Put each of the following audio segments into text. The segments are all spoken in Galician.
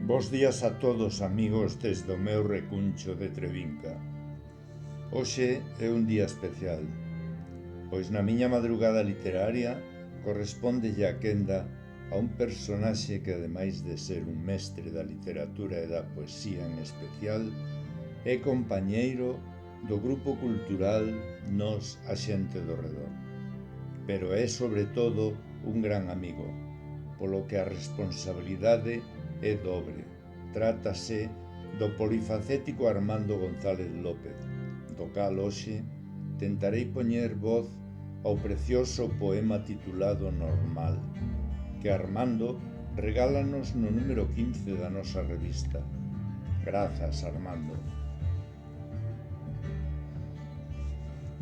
Bos días a todos, amigos, desde o meu recuncho de Trevinca. Hoxe é un día especial, pois na miña madrugada literaria correspóndelle a quenda a un personaxe que, ademais de ser un mestre da literatura e da poesía en especial, é compañeiro do grupo cultural Nós, a xente do redor. Pero é, sobre todo, un gran amigo, polo que a responsabilidade é dobre. Trátase do polifacético Armando González López, do cal hoxe tentarei poñer voz ao precioso poema titulado Normal, que Armando regálanos no número 15 da nosa revista. Grazas, Armando.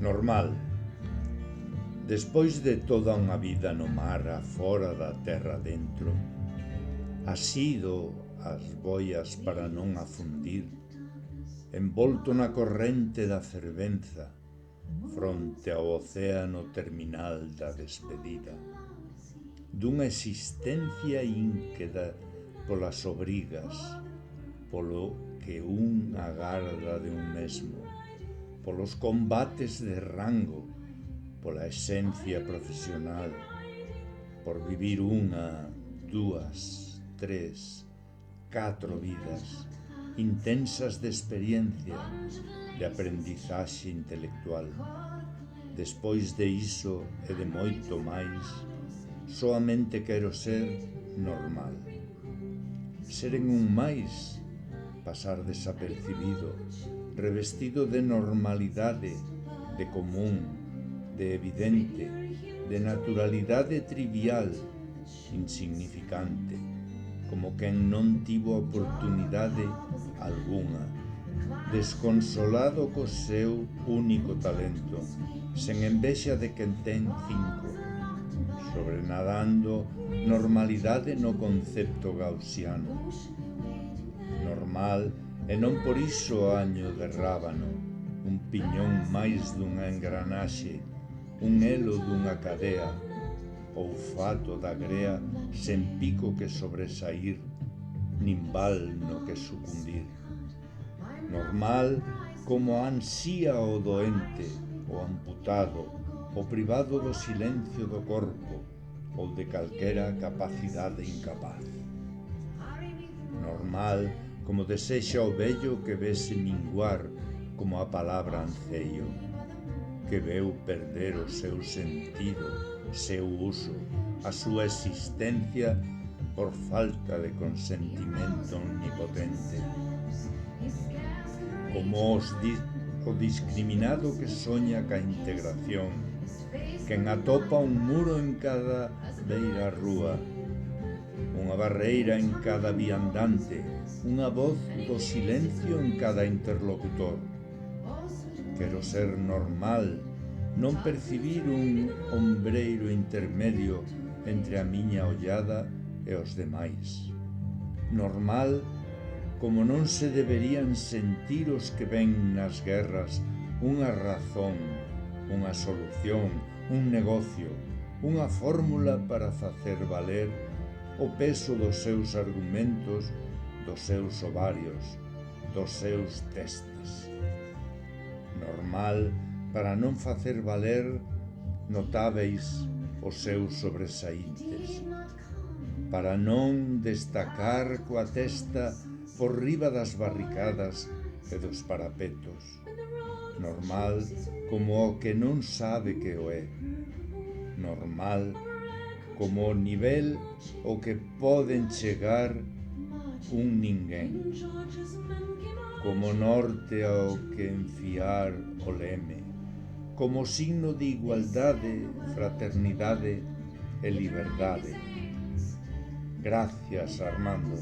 Normal. Despois de toda unha vida no mar, afora da terra dentro, asido as boias para non afundir, envolto na corrente da fervenza, fronte ao océano terminal da despedida, dunha existencia ínqueda polas obrigas, polo que un agarda de un mesmo, polos combates de rango, pola esencia profesional, por vivir unha, dúas, tres, 4 vidas intensas de experiencia, de aprendizaxe intelectual. Despois de iso e de moito máis, soamente quero ser normal. Ser en un máis, pasar desapercibido, revestido de normalidade, de común, de evidente, de naturalidade trivial, insignificante, como quen non tivo oportunidade algunha, desconsolado co seu único talento, sen envexa de quen ten 5, sobrenadando normalidade no concepto gaussiano. Normal, e non por iso año de rábano, un piñón máis dunha engranaxe, un elo dunha cadea, ou fato da grea sen pico que sobresaír, nin val no que sucundir. Normal como ansía o doente, o amputado, o privado do silencio do corpo ou de calquera capacidade incapaz. Normal como desexa o vello que vese minguar como a palabra anceio, que veu perder o seu sentido, seu uso, a súa existencia por falta de consentimento omnipotente. Como o discriminado que soña ca integración, quen atopa un muro en cada beira rúa, unha barreira en cada viandante, unha voz do silencio en cada interlocutor. Quero ser normal, non percibir un ombreiro intermedio entre a miña ollada e os demais. Normal como non se deberían sentir os que ven nas guerras unha razón, unha solución, un negocio, unha fórmula para facer valer o peso dos seus argumentos, dos seus ovarios, dos seus testes. Normal para non facer valer notáveis os seus sobresaíntes, para non destacar coa testa por riba das barricadas e dos parapetos. Normal como o que non sabe que o é. Normal como o nivel ao que poden chegar un ninguén. Como norte ao que enfiar o leme, como signo de igualdade, fraternidade e liberdade. Gracias, Armando.